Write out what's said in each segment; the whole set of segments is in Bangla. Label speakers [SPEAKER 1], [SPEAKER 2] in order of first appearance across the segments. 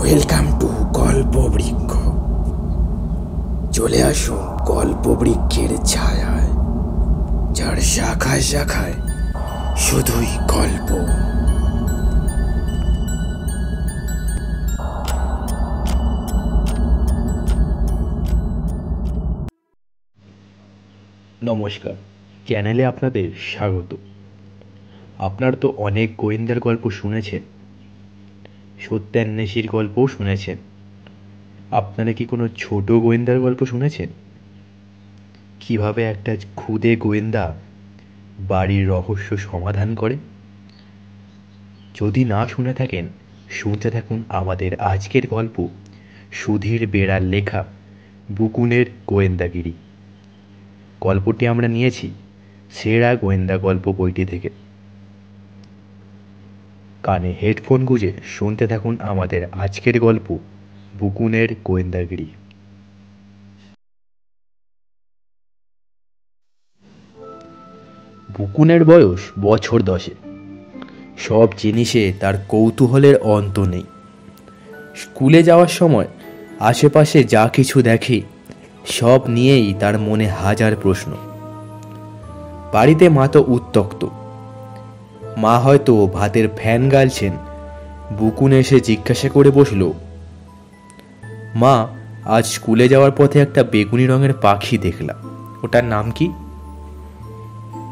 [SPEAKER 1] ওয়েলকাম টু গল্প বৃক্ষ। চলে আসুন গল্প বৃক্ষের ছায়ায়, যার শাখায় শাখায় শুধুই গল্প।
[SPEAKER 2] নমস্কার, চ্যানেলে আপনাদের স্বাগত। আপনার তো অনেক গোয়েন্দার গল্প শুনেছেন, সত্যান্বেষীর গল্পও শুনেছেন। আপনারা কি কোনো ছোট গোয়েন্দার গল্প শুনেছেন? কিভাবে একটা খুদে গোয়েন্দা বাড়ির রহস্য সমাধান করে? যদি না শুনে থাকেন, শুনতে থাকুন আমাদের আজকের গল্প, সুধীর বেড়ার লেখা বুকুনের গোয়েন্দাগিরি। গল্পটি আমরা নিয়েছি সেরা গোয়েন্দা গল্প বইটি থেকে। কানে হেডফোন গুঁজে শুনতে থাকুন আমাদের আজকের গল্প, বুকুনের গোয়েন্দাগিরি। বুকুনের বয়স বছর 10। সব জিনিসে তার কৌতূহলের অন্ত নেই। স্কুলে যাওয়ার সময় আশেপাশে যা কিছু দেখে সব নিয়েই তার মনে হাজার প্রশ্ন। বাড়িতে মা তো উত্ত্যক্ত। মা হয়তো ভাতের ফ্যান গালছেন, বুকুন এসে জিজ্ঞাসা করে বসল, মা, আজ স্কুলে যাওয়ার পথে একটা বেগুনি রঙের পাখি দেখলাম, ওটার নাম কি?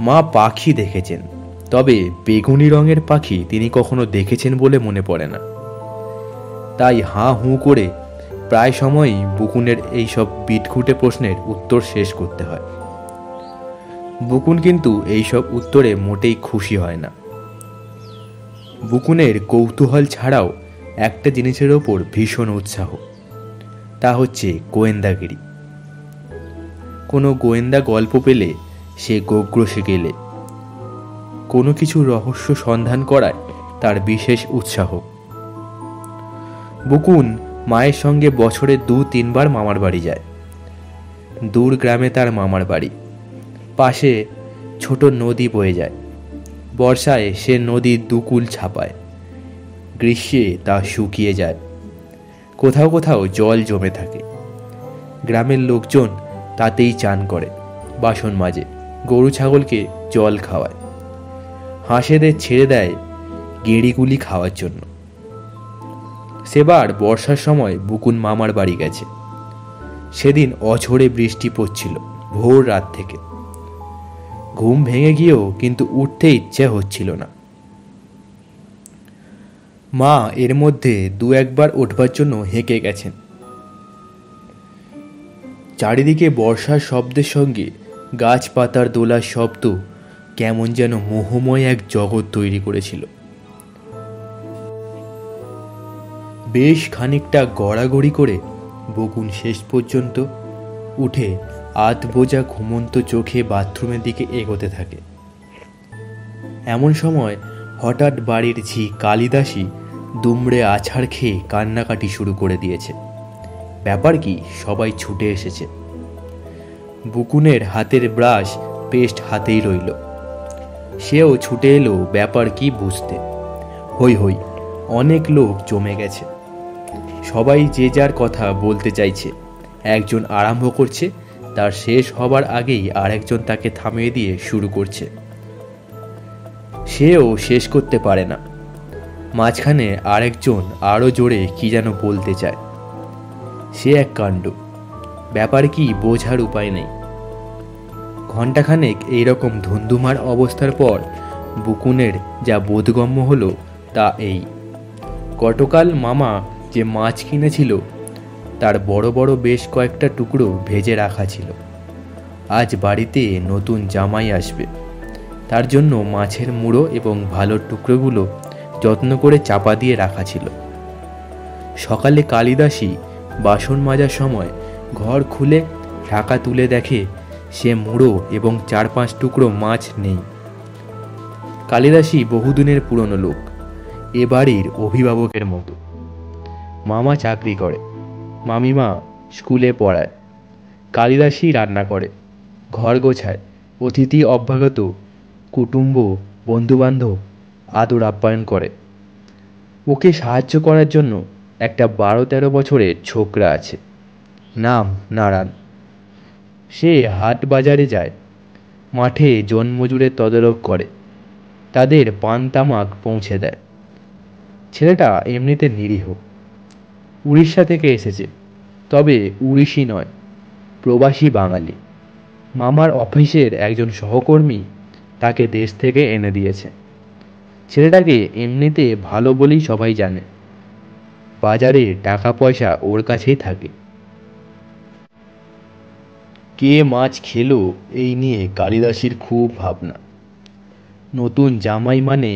[SPEAKER 2] মা পাখি দেখেছেন, তবে বেগুনি রঙের পাখি তিনি কখনো দেখেছেন বলে মনে পড়ে না। তাই হাঁ হুঁ করে প্রায় সময়ই বুকুনের এইসব বিটখুটে প্রশ্নের উত্তর শেষ করতে হয়। বুকুন কিন্তু এইসব উত্তরে মোটেই খুশি হয় না। বুকুনের কৌতূহল ছাড়াও একটা জিনিসের ওপর ভীষণ উৎসাহ, তা হচ্ছে গোয়েন্দাগিরি। কোনো গোয়েন্দা গল্প পেলে সে গোগ্রসে গেলে, কোনো কিছু রহস্য সন্ধান করায় তার বিশেষ উৎসাহ। বুকুন মায়ের সঙ্গে বছরে 2-3 বার মামার বাড়ি যায়। দূর গ্রামে তার মামার বাড়ি। পাশে ছোট নদী বয়ে যায়। বর্ষায় সে নদীর দুকুল ছাপায়, গ্রীষ্মে তা শুকিয়ে যায়। কোথাও কোথাও জল জমে থাকে। গ্রামের লোকজন তাতেই চান করে, বাসন মাজে, গরু ছাগলকে জল খাওয়ায়, হাঁসেদের ছেড়ে দেয় গেঁড়িগুলি খাওয়ার জন্য। সেবার বর্ষার সময় বুকুন মামার বাড়ি গেছে। সেদিন অঝোরে বৃষ্টি পড়ছিল ভোর রাত থেকে। ঘুম ভেঙে গিয়েও কিন্তু উঠতে ইচ্ছে হচ্ছিল না। মা এর মধ্যে 2-1 বার উঠবার জন্য হেঁকে গেছেন। চারিদিকে বর্ষার শব্দের সঙ্গে গাছপাতার দোলার শব্দ কেমন যেন মোহময় এক জগৎ তৈরি করেছিল। বেশ খানিকটা গড়াগড়ি করে বকুন শেষ পর্যন্ত উঠে আধ বোঝা ঘুমন্ত চোখে বাথরুমের দিকে এগোতে থাকে। এমন সময় হঠাৎ বাড়ির ঝি কালিদাসী দুমড়ে আছাড় খেয়ে কান্নাকাটি শুরু করে দিয়েছে। ব্যাপার কি, সবাই ছুটে এসেছে। বুকুনের হাতের ব্রাশ পেস্ট হাতেই রইল। সেও ছুটে এলো ব্যাপার কি বুঝতে। হই হই, অনেক লোক জমে গেছে। সবাই যে যার কথা বলতে চাইছে। একজন আরম্ভ করছে, তার শেষ হবার আগেই আরেকজন তাকে থামিয়ে দিয়ে শুরু করছে। সেও শেষ করতে পারে না। মাঝখানে আরেকজন আরও জোরে কি যেন বলতে চায়। সে এক কাণ্ড। ব্যাপার কি বোঝার উপায় নেই। ঘণ্টাখানেক এইরকম ধুন্ধুমার অবস্থার পর বুকুনের যা বোধগম্য হলো তা এই: গতকাল মামা যে মাছ কিনেছিল তার বড় বড় বেশ কয়েকটা টুকরো ভেজে রাখা ছিল। আজ বাড়িতে নতুন জামাই আসবে, তার জন্য মাছের মুড়ো এবং ভালো টুকরোগুলো যত্ন করে চাপা দিয়ে রাখা ছিল। সকালে কালিদাসী বাসন মাজার সময় ঘর খুলে ঢাকা তুলে দেখে সে মুড়ো এবং 4-5 টুকরো মাছ নেই। কালিদাসী বহুদিনের পুরনো লোক, এ বাড়ির অভিভাবকের মতো। মামা চাকরি করে, মামিমা স্কুলে পড়ায়, কালিদাসী রান্না করে, ঘর গোছায়, অতিথি অভ্যাগত কুটুম্ব বন্ধুবান্ধব আদর আপ্যায়ন করে। ওকে সাহায্য করার জন্য একটা 12-13 বছরের ছোকরা আছে, নাম নারায়ণ। সে হাট বাজারে যায়, মাঠে জনমজুরের তদারক করে, তাদের পান তামাক পৌঁছে দেয়। ছেলেটা এমনিতে নিরীহ, উড়িষ্যা থেকে এসেছে, তবে উড়িষ্যি নয়, প্রবাসী বাঙালি। মামার অফিসের একজন সহকর্মী তাকে দেশ থেকে এনে দিয়েছে। ছেলেটাকে এমনিতে ভালো বলেই সবাই জানে, বাজারে টাকা পয়সা ওর কাছেই থাকে। কে মাছ খেলো এই নিয়ে কালিদাসীর খুব ভাবনা। নতুন জামাই মানে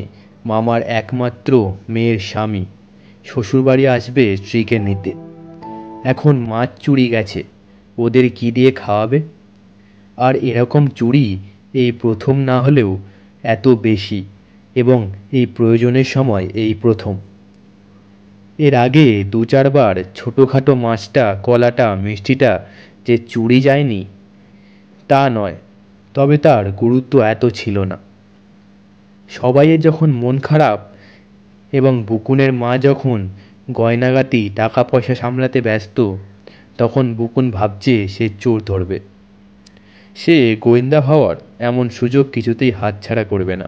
[SPEAKER 2] মামার একমাত্র মেয়ের স্বামী শ্বশুরবাড়ি আসবে স্ত্রীকে নিতে। এখন মাছ চুরি গেছে, ওদের কি দিয়ে খাওয়াবে? আর এরকম চুরি এই প্রথম না হলেও এত বেশি, এবং এই প্রয়োজনের সময় এই প্রথম। এর আগে 2-4 বার ছোটোখাটো মাছটা, কলাটা, মিষ্টিটা যে চুরি যায়নি তা নয়, তবে তার গুরুত্ব এত ছিল না। সবাইয়ের যখন মন খারাপ এবং বুকুনের মা যখন গয়নাগাটি টাকা পয়সা সামলাতে ব্যস্ত, তখন বুকুন ভাবছে সে চোর ধরবে। সে গোয়েন্দা হওয়ার এমন সুযোগ কিছুতেই হাতছাড়া করবে না।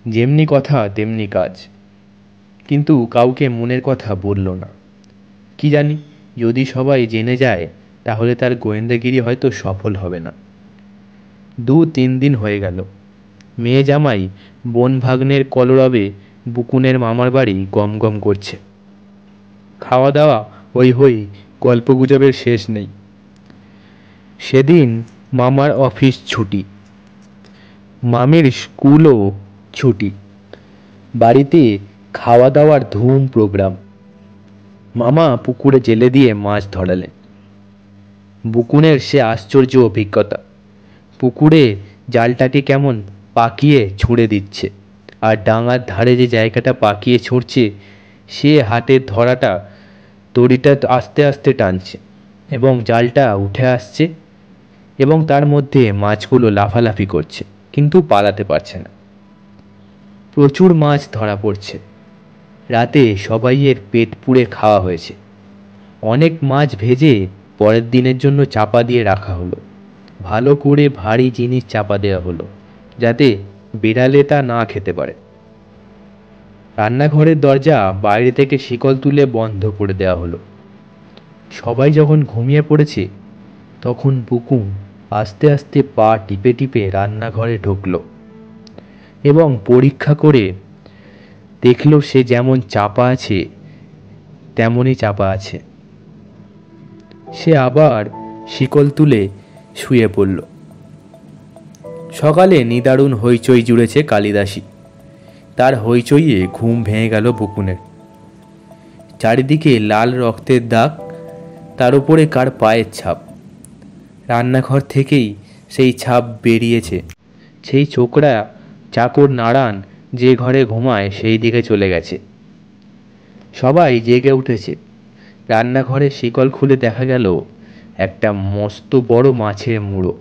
[SPEAKER 2] যেমনি কথা তেমনি কাজ, কিন্তু কাউকে মনের কথা বলল না। কি জানি, যদি সবাই জেনে যায় তাহলে তার গোয়েন্দাগিরি হয়তো সফল হবে না। 2-3 দিন হয়ে গেল, মেয়ে জামাই বোন ভাগ্নের কলরবে বুকুনের মামার বাড়ি গম গম করছে। খাওয়া দাওয়া, হই হই, গল্পগুজবের শেষ নেই। সেদিন মামার অফিস ছুটি, মামির স্কুলও ছুটি। বাড়িতে খাওয়া দাওয়ার ধুম প্রোগ্রাম। মামা পুকুরে জেলে দিয়ে মাছ ধরালেন। বুকুনের সে আশ্চর্য অভিজ্ঞতা। পুকুরে জালটাকে কেমন পাকিয়ে ছুঁড়ে দিচ্ছে, আর ডাঙার ধারে যে জায়গাটা পাকিয়ে ছুঁড়ছে সে হাতের ধরাটা দড়িটা আস্তে আস্তে টানছে, এবং জালটা উঠে আসছে, এবং তার মধ্যে মাছগুলো লাফালাফি করছে, কিন্তু পালাতে পারছে না। প্রচুর মাছ ধরা পড়ছে। রাতে সবাইয়ের পেট পুড়ে খাওয়া হয়েছে। অনেক মাছ ভেজে পরের দিনের জন্য চাপা দিয়ে রাখা হলো। ভালো করে ভারী জিনিস চাপা দেওয়া হলো, যাতে বিড়ালে তা না খেতে পারে। রান্নাঘরের দরজা বাইরে থেকে শিকল তুলে বন্ধ করে দেওয়া হলো। সবাই যখন ঘুমিয়ে পড়েছে, তখন বুকুন আস্তে আস্তে পা টিপে টিপে রান্নাঘরে ঢুকলো, এবং পরীক্ষা করে দেখল সে যেমন চাপা আছে তেমনই চাপা আছে। সে আবার শিকল তুলে শুয়ে পড়ল। সকালে নিদারুণ হইচই জুড়েছে কালিদাসী। তার হইচইয়ে ঘুম ভেঙে গেল বুকুনের। চারিদিকে লাল রক্তের দাগ, তার উপরে কার পায়ের ছাপ। রান্নাঘর থেকেই সেই ছাপ বেরিয়েছে। সেই ছোকরা চাকর নারায়ণ যে ঘরে ঘুমায় সেই দিকে চলে গেছে। সবাই জেগে উঠেছে। রান্নাঘরে শিকল খুলে দেখা গেল একটা মস্ত বড় মাছের মুড়ো,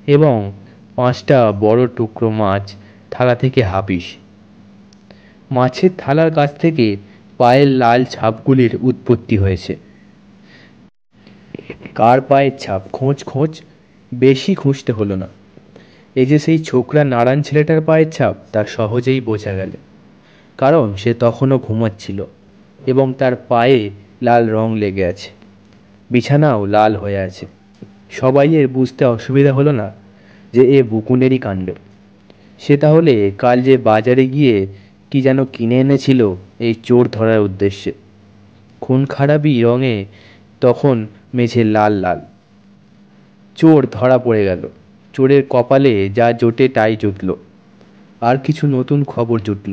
[SPEAKER 2] এবং 5টা বড় টুকরো মাছ থালা থেকে হাপিস। মাছের থালার কাছ থেকে পায়ের লাল ছাপগুলির উৎপত্তি হয়েছে। কার পায়ের ছাপ? খোঁজ খোঁজ, বেশি খুঁজতে হলো না। এই যে সেই ছোকরা নারায়ণ ছেলেটার পায়ের ছাপ, তা সহজেই বোঝা গেল, কারণ সে তখনও ঘুমাচ্ছিল এবং তার পায়ে লাল রং লেগে আছে, বিছানাও লাল হয়ে আছে। সবাইয়ের বুঝতে অসুবিধা হলো না যে এ বুকুনেরই কাণ্ড। সে তাহলে কাল যে বাজারে গিয়ে কি যেন কিনে এনেছিল এই চোর ধরার উদ্দেশ্যে। খুন খারাপি রঙে তখন মেঝে লাল লাল। চোর ধরা পড়ে গেল। চোরের কপালে যা জোটে তাই জুটল। আর কিছু নতুন খবর জুটল।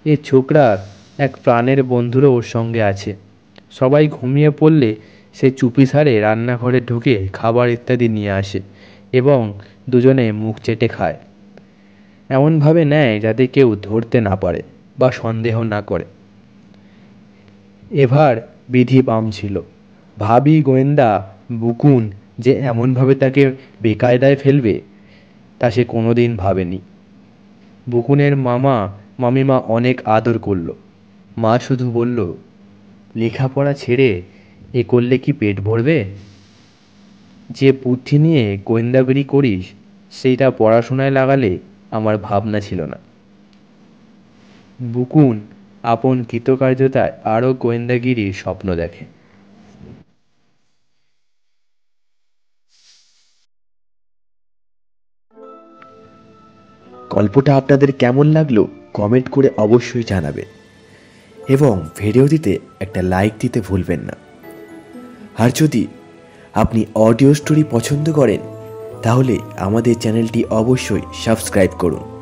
[SPEAKER 2] এ ছোকরার এক প্রাণের বন্ধুরও ওর সঙ্গে আছে। সবাই ঘুমিয়ে পড়লে সে চুপিসারে রান্নাঘরে ঢুকে খাবার ইত্যাদি নিয়ে আসে, এবং দুজনে মুখ চেটে খায়। এমনভাবে নেয় যাতে কেউ ধরতে না পারে বা সন্দেহ না করে। এবার বিধি বাম ছিল। ভাবি গোয়েন্দা বুকুন যে এমনভাবে তাকে বেকায়দায় ফেলবে তা সে কোনোদিন ভাবেনি। বুকুনের মামা মামিমা অনেক আদর করল। মা শুধু বলল, লেখাপড়া ছেড়ে এ করলে কি পেট ভরবে? যে বুদ্ধি নিয়ে গোয়েন্দাগিরি করিস সেইটা পড়াশোনায় লাগালে আমার ভাবনা ছিল না। বুকুন আপন কৃতকার্যতায় আরও গোয়েন্দাগিরির স্বপ্ন দেখে।
[SPEAKER 1] গল্পটা আপনাদের কেমন লাগলো কমেন্ট করে অবশ্যই জানাবেন এবং ভিডিওটিতে একটা লাইক দিতে ভুলবেন না। আর যদি আপনি অডিও স্টোরি পছন্দ করেন তাহলে আমাদের চ্যানেলটি অবশ্যই সাবস্ক্রাইব করুন।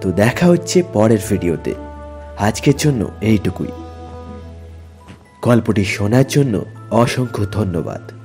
[SPEAKER 1] তো দেখা হচ্ছে পরের ভিডিওতে। আজকের জন্য এইটুকুই। গল্পটি শোনার জন্য অসংখ্য ধন্যবাদ।